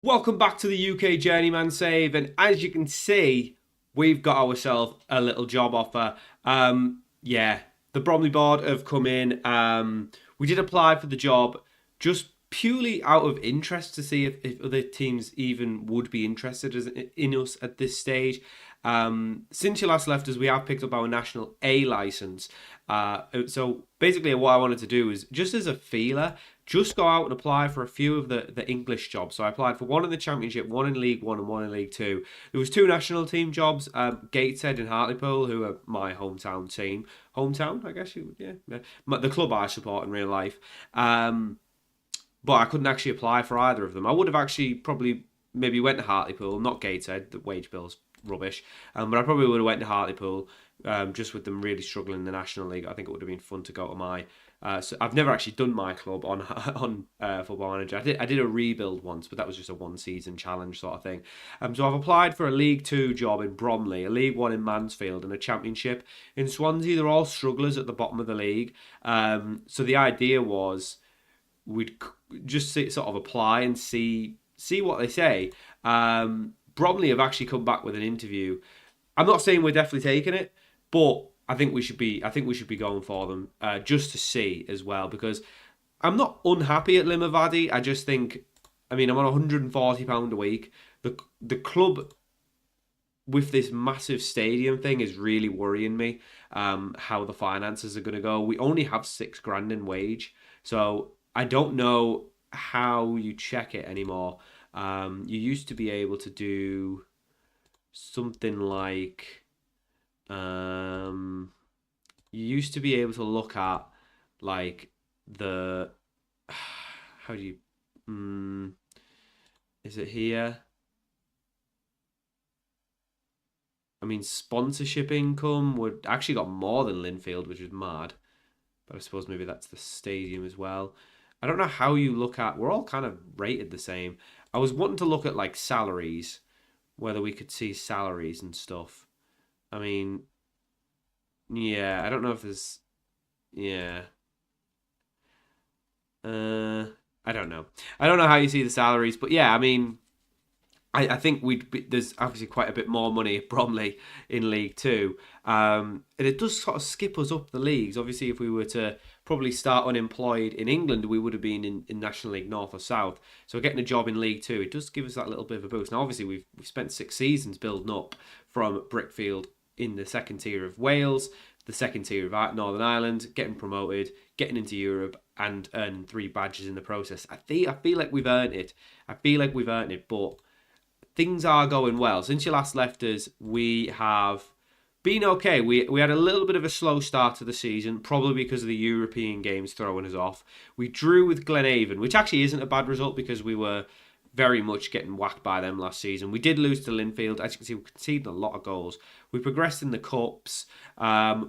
Welcome back to the UK Journeyman save, and as you can see, we've got ourselves a little job offer. Yeah, the Bromley board have come in. We did apply for the job just purely out of interest to see if other teams even would be interested in us at this stage. Since you last left us, we have picked up our national A license. So basically, what I wanted to do is just as a feeler, just go out and apply for a few of the English jobs. So I applied for one in the Championship, one in League One, and one in League Two. There was two national team jobs, Gateshead and Hartlepool, who are my hometown team. Hometown, I guess yeah. The club I support in real life. But I couldn't actually apply for either of them. I would have actually probably maybe went to Hartlepool, not Gateshead. The wage bill's rubbish. But I probably would have went to Hartlepool, just with them really struggling in the National League. I think it would have been fun to go to my. So I've never actually done my club on Football Manager. I did a rebuild once, but that was just a one season challenge sort of thing. So I've applied for a League Two job in Bromley, a League One in Mansfield, and a Championship in Swansea. They're all strugglers at the bottom of the league. So the idea was we'd just sort of apply and see what they say. Bromley have actually come back with an interview. I'm not saying we're definitely taking it, but I think we should be going for them just to see as well, because I'm not unhappy at LIMAVADY. I just think, I'm on £140 a week. The club with this massive stadium thing is really worrying me. How the finances are going to go. We only have £6,000 in wage, so I don't know how you check it anymore. You used to be able to do something like you used to be able to look at like the how do you is it here? Sponsorship income would actually got more than Linfield, which is mad. But I suppose maybe that's the stadium as well. I don't know how you look at. We're all kind of rated the same. I was wanting to look at like salaries, whether we could see salaries and stuff. I mean, yeah, I don't know if there's. Yeah. I don't know. I don't know how you see the salaries, but yeah, I think there's obviously quite a bit more money at Bromley in League Two, and it does sort of skip us up the leagues. Obviously, if we were to probably start unemployed in England, we would have been in National League North or South. So getting a job in League Two, it does give us that little bit of a boost. Now, obviously, we've spent 6 seasons building up from Brickfield in the second tier of Wales, the second tier of Northern Ireland, getting promoted, getting into Europe, and earning 3 badges in the process. I feel like we've earned it. I feel like we've earned it, but things are going well. Since you last left us, we have been okay. We had a little bit of a slow start to the season, probably because of the European games throwing us off. We drew with Glenavon, which actually isn't a bad result because we were very much getting whacked by them last season. We did lose to Linfield. As you can see, we conceded a lot of goals. We progressed in the Cups.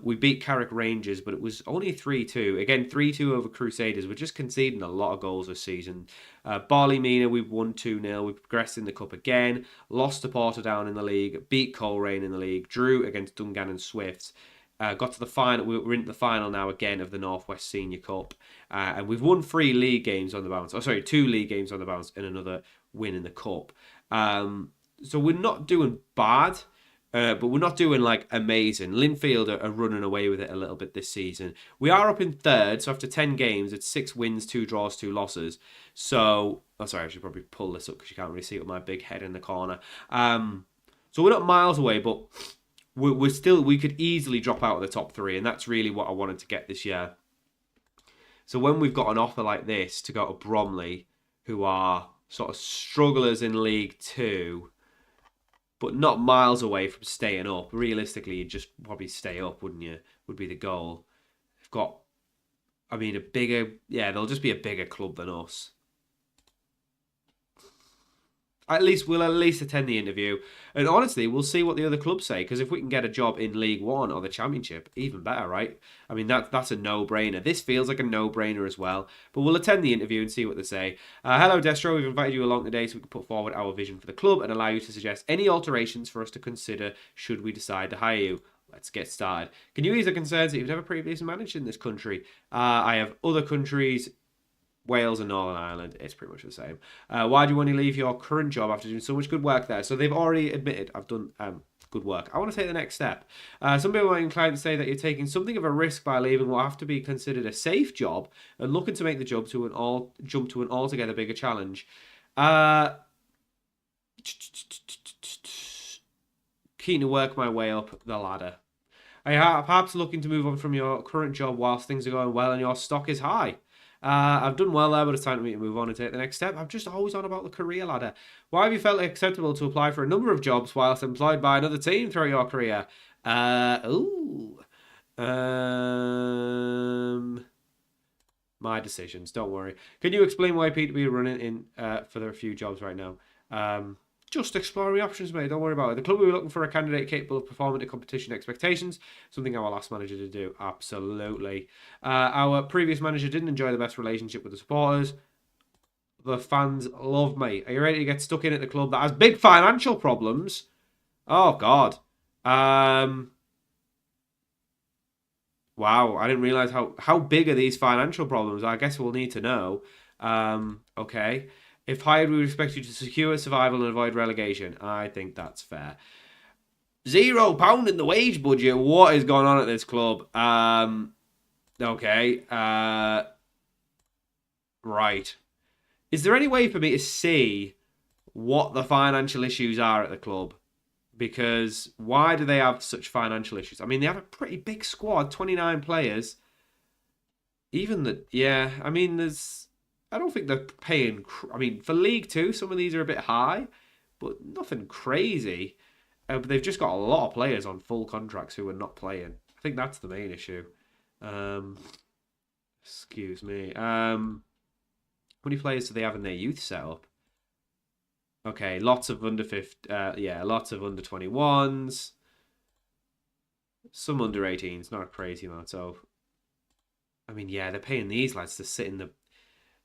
We beat Carrick Rangers, but it was only 3-2. Again, 3-2 over Crusaders. We're just conceding a lot of goals this season. Barley we've won 2-0. We progressed in the Cup again. Lost to Portadown in the league. Beat Coleraine in the league. Drew against Dungannon Swifts. Got to the final. We're into the final now again of the Northwest Senior Cup, and we've won 3 league games on the bounce. 2 league games on the bounce, and another win in the cup. So we're not doing bad, but we're not doing like amazing. Linfield are running away with it a little bit this season. We are up in third, so after 10 games, it's 6 wins, 2 draws, 2 losses. So, I should probably pull this up because you can't really see it with my big head in the corner. So we're not miles away, but we could easily drop out of the top 3, and that's really what I wanted to get this year. So when we've got an offer like this to go to Bromley, who are sort of strugglers in League Two, but not miles away from staying up, realistically, you'd just probably stay up, wouldn't you? Would be the goal. They've got, they'll just be a bigger club than us. We'll at least attend the interview, and honestly, we'll see what the other clubs say. Because if we can get a job in League One or the Championship, even better, right? That's a no-brainer. This feels like a no-brainer as well. But we'll attend the interview and see what they say. Hello, Destro. We've invited you along today so we can put forward our vision for the club and allow you to suggest any alterations for us to consider should we decide to hire you. Let's get started. Can you ease the concerns that you've never previously managed in this country? I have other countries Wales and Northern Ireland, it's pretty much the same. Why do you want to leave your current job after doing so much good work there? So they've already admitted, I've done good work. I want to take the next step. Some people are inclined to say that you're taking something of a risk by leaving what have to be considered a safe job and looking to make the jump to an altogether bigger challenge. Keen to work my way up the ladder. Are you perhaps looking to move on from your current job whilst things are going well and your stock is high? I've done well there, but it's time for me to move on and take the next step. I'm just always on about the career ladder. Why have you felt it acceptable to apply for a number of jobs whilst employed by another team throughout your career? My decisions, don't worry. Can you explain why Peter are running in for a few jobs right now? Just exploring options, mate. Don't worry about it. The club we were looking for a candidate capable of performing to competition expectations. Something our last manager did do. Absolutely. Our previous manager didn't enjoy the best relationship with the supporters. The fans love me. Are you ready to get stuck in at the club that has big financial problems? Oh, God. Wow, I didn't realise how big are these financial problems. I guess we'll need to know. Okay. If hired, we would expect you to secure survival and avoid relegation. I think that's fair. £0 in the wage budget. What is going on at this club? Okay. Right. Is there any way for me to see what the financial issues are at the club? Because why do they have such financial issues? I mean, they have a pretty big squad, 29 players. I don't think they're paying... I mean, for League Two, some of these are a bit high, but nothing crazy. But they've just got a lot of players on full contracts who are not playing. I think that's the main issue. Excuse me. How many players do they have in their youth setup? Okay, lots of under 50... lots of under 21s. Some under 18s, not a crazy amount. So, I mean, yeah, they're paying these lads to sit in the...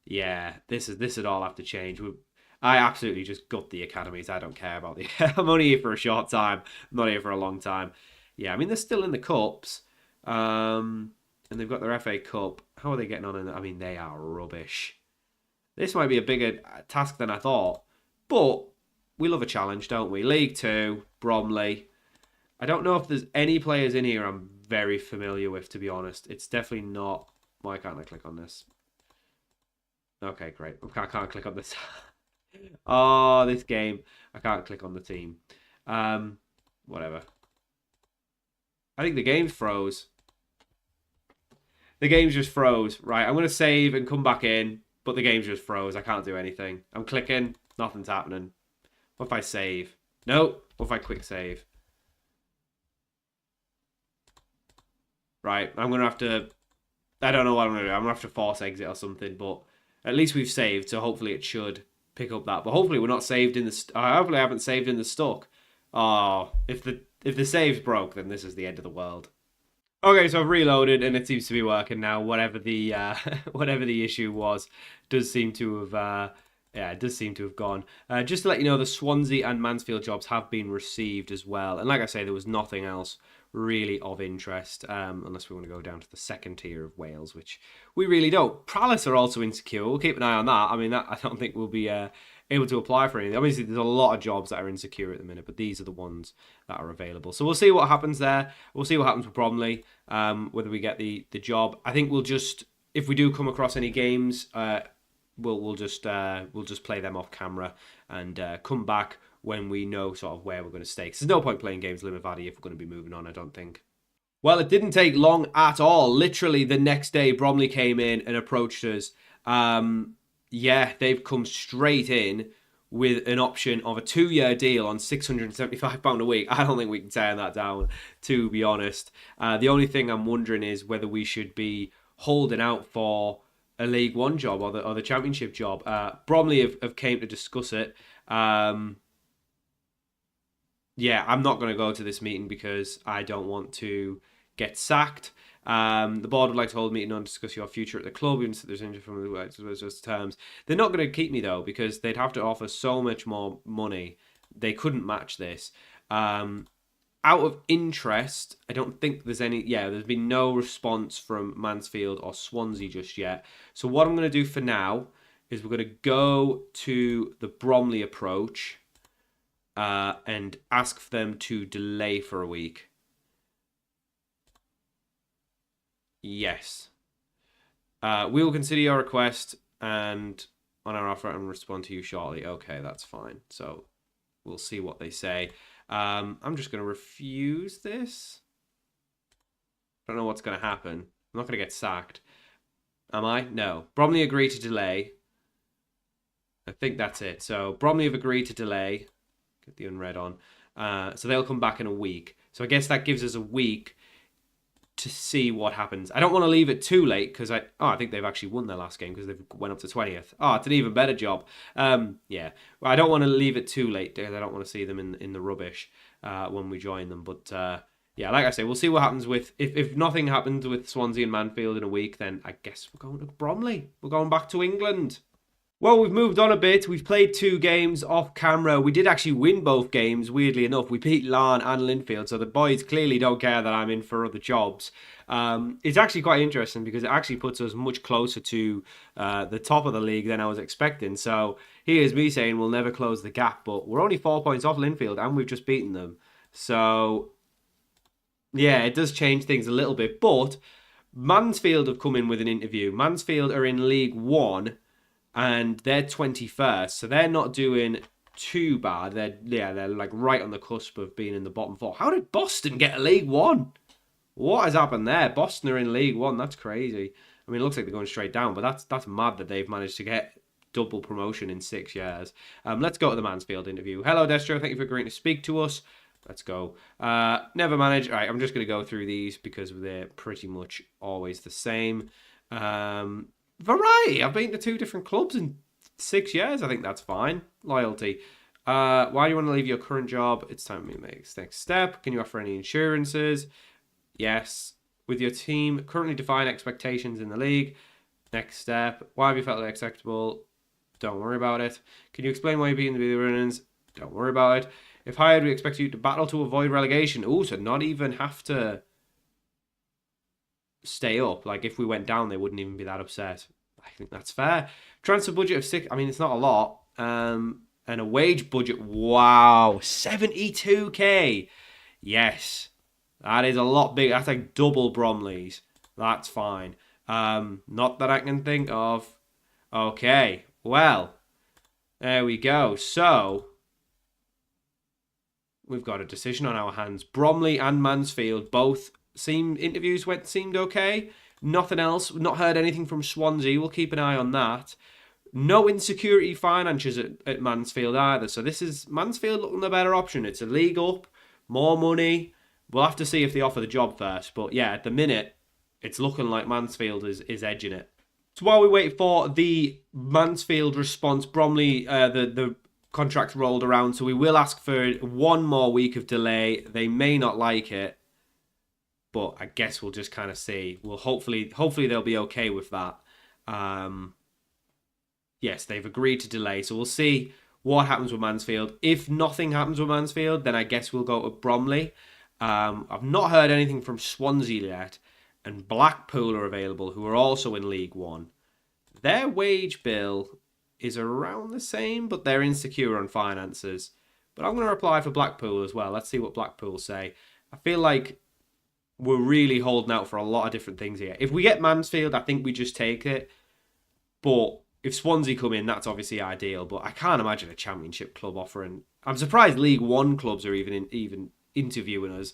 Yeah, this would all have to change. I absolutely just gut the academies. I don't care about the... I'm only here for a short time. I'm not here for a long time. Yeah, I mean, they're still in the cups. And they've got their FA Cup. How are they getting on? I mean, they are rubbish. This might be a bigger task than I thought. But we love a challenge, don't we? League Two, Bromley. I don't know if there's any players in here I'm very familiar with, to be honest. It's definitely not... Why can't I click on this? Okay, great. I can't click on this. Oh, this game. I can't click on the team. Whatever. I think the game froze. The game's just froze. Right, I'm going to save and come back in, but the game's just froze. I can't do anything. I'm clicking. Nothing's happening. What if I save? No. What if I quick save? Right, I'm going to have to... I don't know what I'm going to do. I'm going to have to force exit or something, but... At least we've saved, so hopefully it should pick up that. But hopefully we're not saved in the... hopefully I haven't saved in the stock. Oh, if the save's broke, then this is the end of the world. Okay, so I've reloaded and it seems to be working now. Whatever the whatever the issue was, does seem to have... it does seem to have gone. Just to let you know, the Swansea and Mansfield jobs have been received as well. And like I say, there was nothing else really of interest, unless we want to go down to the second tier of Wales, which we really don't. Prowess are also insecure. We'll keep an eye on that. I mean, that I don't think we'll be able to apply for anything. Obviously, there's a lot of jobs that are insecure at the minute, but these are the ones that are available. So we'll see what happens there. We'll see what happens with Bromley, whether we get the job. I think we'll just, if we do come across any games, we'll just play them off camera and come back when we know sort of where we're going to stay. 'Cause there's no point playing games LIMAVADY if we're going to be moving on, I don't think. Well, it didn't take long at all. Literally the next day, Bromley came in and approached us. They've come straight in with an option of a 2-year deal on £675 a week. I don't think we can turn that down, to be honest. The only thing I'm wondering is whether we should be holding out for a League One job or the Championship job. Bromley have came to discuss it. I'm not going to go to this meeting because I don't want to get sacked. The board would like to hold a meeting on discuss your future at the club. Even if there's interest from the terms. They're not going to keep me though because they'd have to offer so much more money. They couldn't match this. I out of interest, I don't think there's any... Yeah, there's been no response from Mansfield or Swansea just yet. So what I'm going to do for now is we're going to go to the Bromley approach and ask for them to delay for a week. Yes. We will consider your request and on our offer and respond to you shortly. Okay, that's fine. So we'll see what they say. I'm just going to refuse this. I don't know what's going to happen. I'm not going to get sacked. Am I? No. Bromley agree to delay. I think that's it. So Bromley have agreed to delay. Get the unread on. So they'll come back in a week. So I guess that gives us a week to see what happens. I don't want to leave it too late because I think they've actually won their last game because they've went up to 20th. Oh, it's an even better job. Yeah, well, I don't want to leave it too late because I don't want to see them in the rubbish when we join them. But yeah, like I say, we'll see what happens with if nothing happens with Swansea and Mansfield in a week, then I guess we're going to Bromley. We're going back to England. Well, we've moved on a bit. We've played 2 games off camera. We did actually win both games, weirdly enough. We beat Larne and Linfield, so the boys clearly don't care that I'm in for other jobs. It's actually quite interesting because it actually puts us much closer to the top of the league than I was expecting. So here's me saying we'll never close the gap, but we're only 4 points off Linfield and we've just beaten them. So yeah, it does change things a little bit, but Mansfield have come in with an interview. Mansfield are in League 1. And they're 21st, so they're not doing too bad. They're like right on the cusp of being in the bottom 4. How did Boston get a League 1? What has happened there? Boston are in League 1. That's crazy. I mean, it looks like they're going straight down, but that's mad that they've managed to get double promotion in 6 years. Let's go to the Mansfield interview. Hello, Destro. Thank you for agreeing to speak to us. Let's go. Never managed. All right, I'm just going to go through these because they're pretty much always the same. Variety. I've been to 2 different clubs in 6 years. I think that's fine. Loyalty. Why do you want to leave your current job? It's time for me to make this next step. Can you offer any insurances? Yes. With your team, currently define expectations in the league. Next step. Why have you felt unacceptable? Don't worry about it. Can you explain why you're being the runners? Don't worry about it. If hired, we expect you to battle to avoid relegation. Oh, so not even have to stay up. Like if we went down, they wouldn't even be that upset. I think that's fair. Transfer budget of 6. I mean, it's not a lot. And a wage budget. Wow, 72k. Yes, that is a lot big. That's like double Bromley's. That's fine. Not that I can think of. Okay, well, there we go. So we've got a decision on our hands. Bromley and Mansfield both interviews seemed okay. Nothing else. We've not heard anything from Swansea. We'll keep an eye on that. No insecurity finances at Mansfield either. So this is Mansfield looking the better option. It's a league up, more money. We'll have to see if they offer the job first. But yeah, at the minute, it's looking like Mansfield is edging it. So while we wait for the Mansfield response, Bromley, the contract rolled around. So we will ask for 1 more week of delay. They may not like it. But I guess we'll just kind of see. Well, hopefully they'll be okay with that. Yes, they've agreed to delay. So we'll see what happens with Mansfield. If nothing happens with Mansfield, then I guess we'll go to Bromley. I've not heard anything from Swansea yet. And Blackpool are available, who are also in League 1. Their wage bill is around the same, but they're insecure on finances. But I'm going to apply for Blackpool as well. Let's see what Blackpool say. I feel like we're really holding out for a lot of different things here. If we get Mansfield, I think we just take it. But if Swansea come in, that's obviously ideal. But I can't imagine a Championship club offering. I'm surprised League 1 clubs are even interviewing us.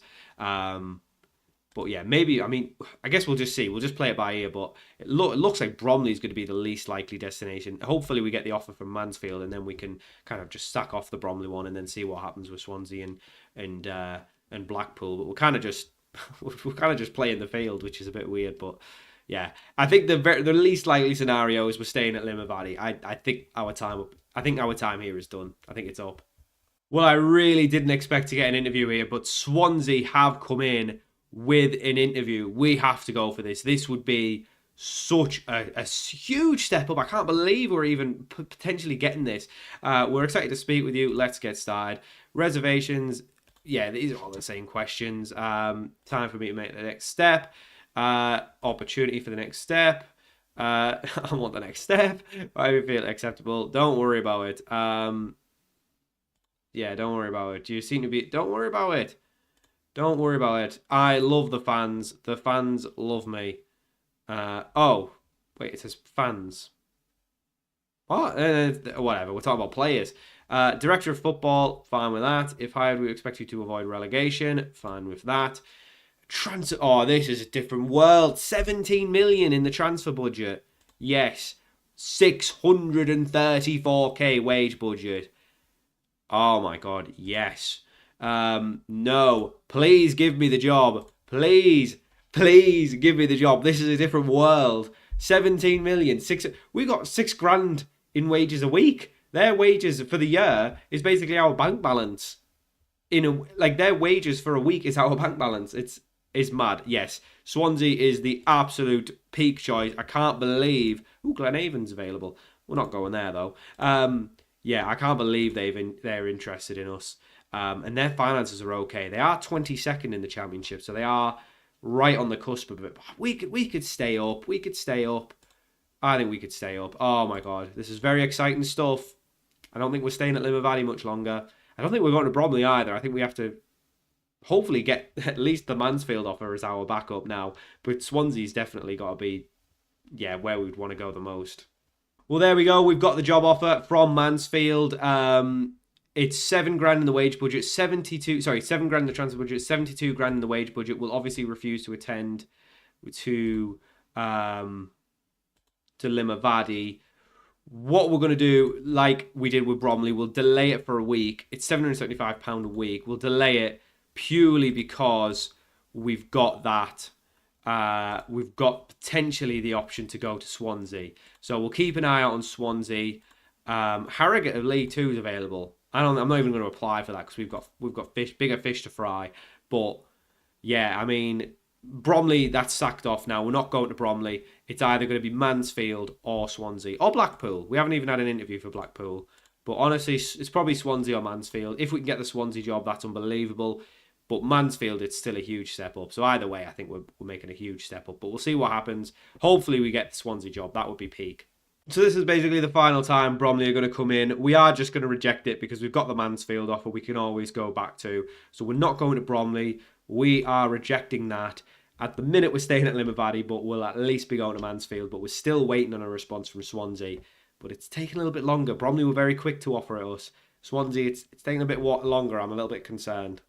But yeah, maybe. I mean, I guess we'll just see. We'll just play it by ear. But it looks like Bromley's going to be the least likely destination. Hopefully, we get the offer from Mansfield, and then we can kind of just sack off the Bromley one, and then see what happens with Swansea and Blackpool. But we're kind of just playing the field, which is a bit weird. But yeah, I think the least likely scenario is we're staying at LIMAVADY. I think our time here is done. I think it's up. Well, I really didn't expect to get an interview here, but Swansea have come in with an interview. We have to go for this. This would be such a huge step up. I can't believe we're even potentially getting this. We're excited to speak with you. Let's get started. Reservations. yeah, these are all the same questions. Time for me to make the next step. Opportunity for the next step. I want the next step. I feel acceptable. Don't worry about it. Yeah, don't worry about it. You seem to be. Don't worry about it. Don't worry about it. I love the fans. The fans love me. Oh, wait, it says fans. What? Whatever. We're talking about players. Director of football, fine with that. If hired, we expect you to avoid relegation. Fine with that. Transfer. Oh, this is a different world. 17 million in the transfer budget. Yes. 634k wage budget. Oh my god. Yes. No. Please give me the job. Please. Please give me the job. This is a different world. 17 million. We got £6,000 in wages a week. Their wages for the year is basically our bank balance. Their wages for a week is our bank balance. It's mad. Yes, Swansea is the absolute peak choice. I can't believe. Glenhaven's available. We're not going there though. Yeah, I can't believe they're interested in us. And their finances are okay. They are 22nd in the Championship, so they are right on the cusp of it. We could stay up. We could stay up. I think we could stay up. Oh my god, this is very exciting stuff. I don't think we're staying at LIMAVADY much longer. I don't think we're going to Bromley either. I think we have to hopefully get at least the Mansfield offer as our backup now. But Swansea's definitely got to be, yeah, where we'd want to go the most. Well, there we go. We've got the job offer from Mansfield. It's £7,000 in the wage budget, 7 grand in the transfer budget, 72 grand in the wage budget. We'll obviously refuse to attend to LIMAVADY. What we're going to do, like we did with Bromley, we'll delay it for a week. It's £775 a week. We'll delay it purely because we've got that. We've got potentially the option to go to Swansea. So we'll keep an eye out on Swansea. Harrogate of League Two is available. I'm not even going to apply for that because we've got bigger fish to fry. But yeah, I mean, Bromley, that's sacked off now. We're not going to Bromley. It's either going to be Mansfield or Swansea or Blackpool. We haven't even had an interview for Blackpool. But honestly, it's probably Swansea or Mansfield. If we can get the Swansea job, that's unbelievable. But Mansfield, it's still a huge step up. So either way, I think we're making a huge step up. But we'll see what happens. Hopefully we get the Swansea job. That would be peak. So this is basically the final time Bromley are going to come in. We are just going to reject it because we've got the Mansfield offer we can always go back to. So we're not going to Bromley. We are rejecting that. At the minute, we're staying at LIMAVADY, but we'll at least be going to Mansfield. But we're still waiting on a response from Swansea. But it's taking a little bit longer. Bromley were very quick to offer it us. Swansea, it's taking a bit longer. I'm a little bit concerned.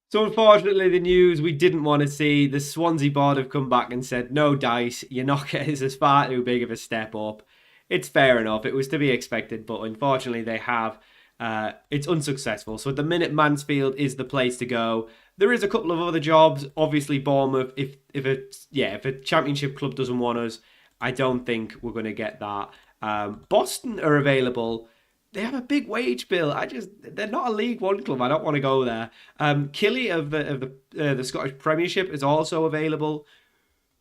So unfortunately, the news we didn't want to see, the Swansea board have come back and said, no, Dice, you're not getting as far too big of a step up. It's fair enough. It was to be expected, but unfortunately they have. It's unsuccessful. So at the minute, Mansfield is the place to go. There is a couple of other jobs. Obviously, Bournemouth. If a Championship club doesn't want us, I don't think we're going to get that. Boston are available. They have a big wage bill. They're not a League One club. I don't want to go there. Killy of the Scottish Premiership is also available.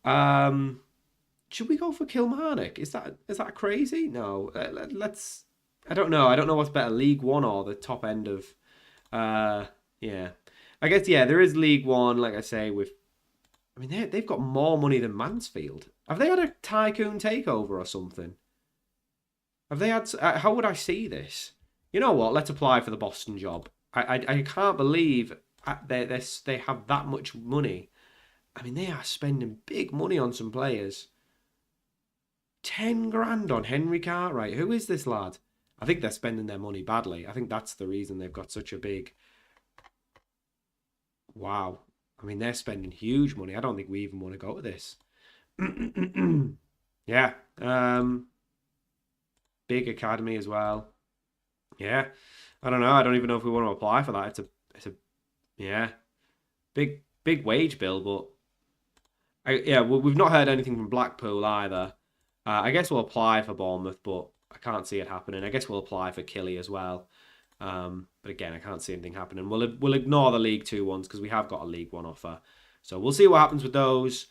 Should we go for Kilmarnock? Is that crazy? No. Let's. I don't know. I don't know what's better, League One or the top end of. Yeah. I guess there is League One. Like I say, they've got more money than Mansfield. Have they had a tycoon takeover or something? Have they had? How would I see this? You know what? Let's apply for the Boston job. I can't believe they have that much money. I mean, they are spending big money on some players. 10 grand on Henry Cartwright. Who is this lad? I think they're spending their money badly. I think that's the reason they've got such a big. Wow. I mean, they're spending huge money. I don't think we even want to go to this. Yeah. Big academy as well. Yeah. I don't know. I don't even know if we want to apply for that. It's a yeah. Big wage bill, but we've not heard anything from Blackpool either. I guess we'll apply for Bournemouth, but I can't see it happening. I guess we'll apply for Killy as well. But again, I can't see anything happening. We'll ignore the League Two ones because we have got a League One offer. So we'll see what happens with those.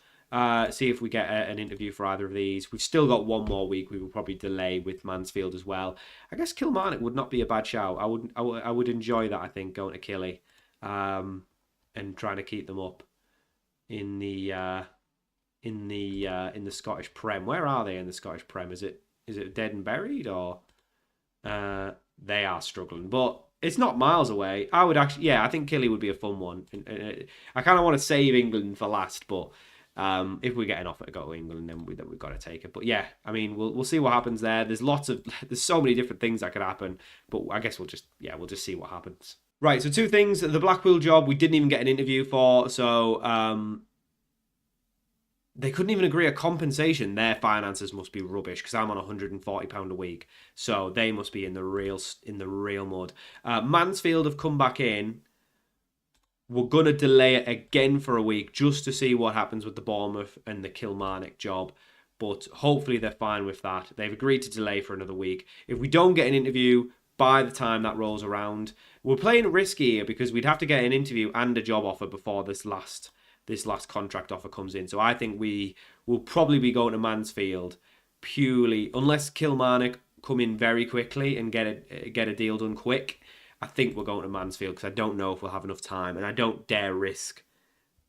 See if we get an interview for either of these. We've still got one more week. We will probably delay with Mansfield as well. I guess Kilmarnock would not be a bad shout. I would enjoy that, I think, going to Killy. and trying to keep them up in the Scottish Prem. Where are they in the Scottish Prem? Is it dead and buried, or they are struggling? But it's not miles away. I would actually, yeah, I think Killy would be a fun one. I kind of want to save England for last, but if we get an offer to go to England, then we've got to take it. But yeah, I mean, we'll see what happens there. There's so many different things that could happen, but I guess we'll just see what happens. Right, so two things. The Blackpool job, we didn't even get an interview for, so they couldn't even agree a compensation. Their finances must be rubbish because I'm on £140 a week, so they must be in the real mud. Mansfield have come back in. We're gonna delay it again for a week just to see what happens with the Bournemouth and the Kilmarnock job, but hopefully they're fine with that. They've agreed to delay for another week. If we don't get an interview by the time that rolls around, we're playing risky here because we'd have to get an interview and a job offer before this last contract offer comes in. So I think we will probably be going to Mansfield purely, unless Kilmarnock come in very quickly and get a deal done quick. I think we're going to Mansfield because I don't know if we'll have enough time, and I don't dare risk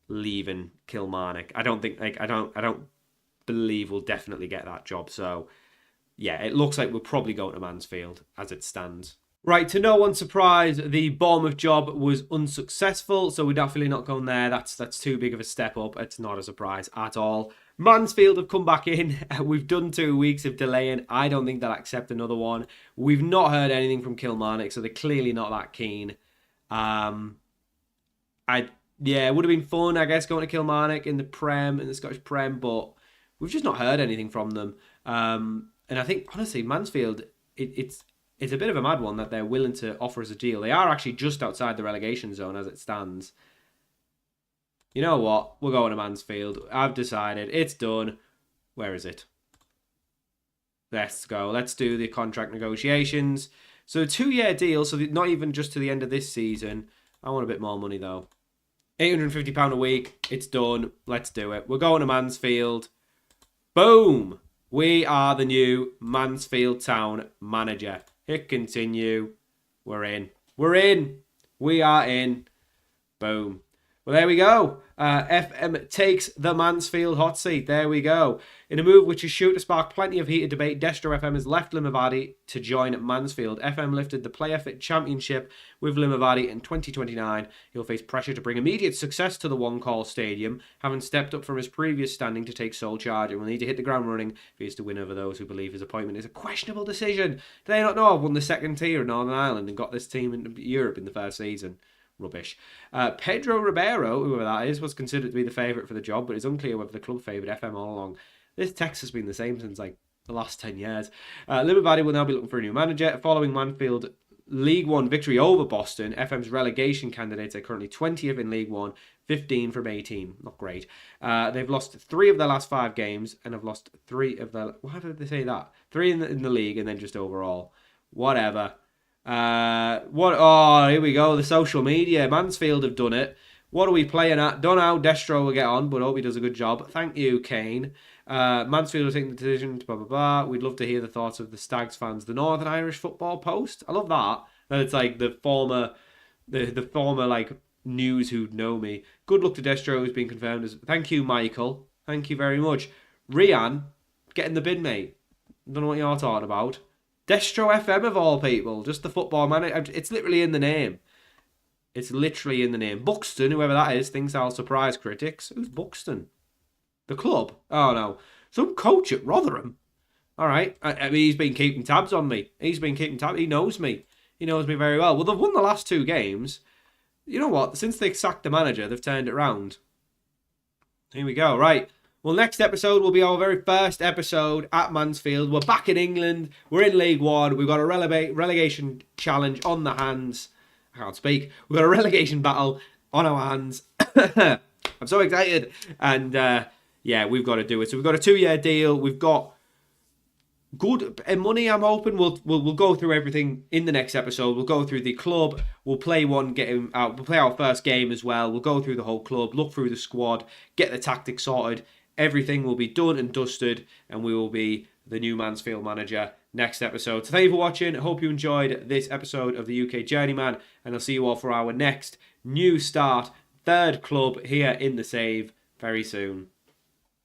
leaving Kilmarnock. I don't believe we'll definitely get that job. So yeah, it looks like we're probably going to Mansfield as it stands. Right, to no one's surprise, the Bournemouth job was unsuccessful, so we're definitely not going there. That's too big of a step up. It's not a surprise at all. Mansfield have come back in. We've done 2 weeks of delaying. I don't think they'll accept another one. We've not heard anything from Kilmarnock, so they're clearly not that keen. It would have been fun, I guess, going to Kilmarnock in the Scottish Prem, but we've just not heard anything from them. And I think, honestly, Mansfield, it's a bit of a mad one that they're willing to offer us a deal. They are actually just outside the relegation zone as it stands. You know what? We're going to Mansfield. I've decided. It's done. Where is it? Let's go. Let's do the contract negotiations. So 2-year deal, so not even just to the end of this season. I want a bit more money, though. £850 a week. It's done. Let's do it. We're going to Mansfield. Boom! We are the new Mansfield Town manager. Hit continue. We're in. We're in. We are in. Boom. Well, there we go. FM takes the Mansfield hot seat. There we go. In a move which is sure to spark plenty of heated debate, Destro FM has left LIMAVADY to join Mansfield. FM lifted the Player Fit Championship with LIMAVADY in 2029. He'll face pressure to bring immediate success to the One Call Stadium, having stepped up from his previous standing to take sole charge, and will need to hit the ground running if he is to win over those who believe his appointment is a questionable decision. Do they not know I've won the second tier in Northern Ireland and got this team in Europe in the first season? Rubbish. Pedro Ribeiro, whoever that is, was considered to be the favourite for the job, but it's unclear whether the club favoured FM all along. This text has been the same since like the last 10 years. LIMAVADY will now be looking for a new manager. Following Mansfield League One victory over Boston, FM's relegation candidates are currently 20th in League One, 15 from 18. Not great. They've lost 3 of their last 5 games and have lost 3 of their... Why did they say that? 3 in the league and then just overall. Whatever. Here we go. The social media. Mansfield have done it. What are we playing at? Don't know how Destro will get on, but hope he does a good job. Thank you, Kane. Mansfield will take the decision to blah, blah, blah. We'd love to hear the thoughts of the Stags fans. The Northern Irish Football Post. I love that. That it's like the former like news who'd know me. Good luck to Destro, who's been confirmed as... Thank you, Michael. Thank you very much. Rian, get in the bin, mate. Don't know what you're talking about. Destro FM of all people. Just the football manager. It's literally in the name. It's literally in the name. Buxton, whoever that is, thinks I'll surprise critics. Who's Buxton? The club? Oh, no. Some coach at Rotherham. All right. I mean, he's been keeping tabs on me. He knows me. He knows me very well. Well, they've won the last 2 games. You know what? Since they sacked the manager, they've turned it around. Here we go. Right. Well, next episode will be our very first episode at Mansfield. We're back in England. We're in League One. We've got a relegation challenge on the hands. I can't speak. We've got a relegation battle on our hands. I'm so excited. And we've got to do it. So we've got a 2-year deal. We've got good money, I'm hoping. We'll go through everything in the next episode. We'll go through the club. We'll play we'll play our first game as well. We'll go through the whole club, look through the squad, get the tactics sorted. Everything will be done and dusted, and we will be the new Mansfield manager next episode. So thank you for watching. I hope you enjoyed this episode of the UK Journeyman, and I'll see you all for our next new start, third club here in the Save very soon.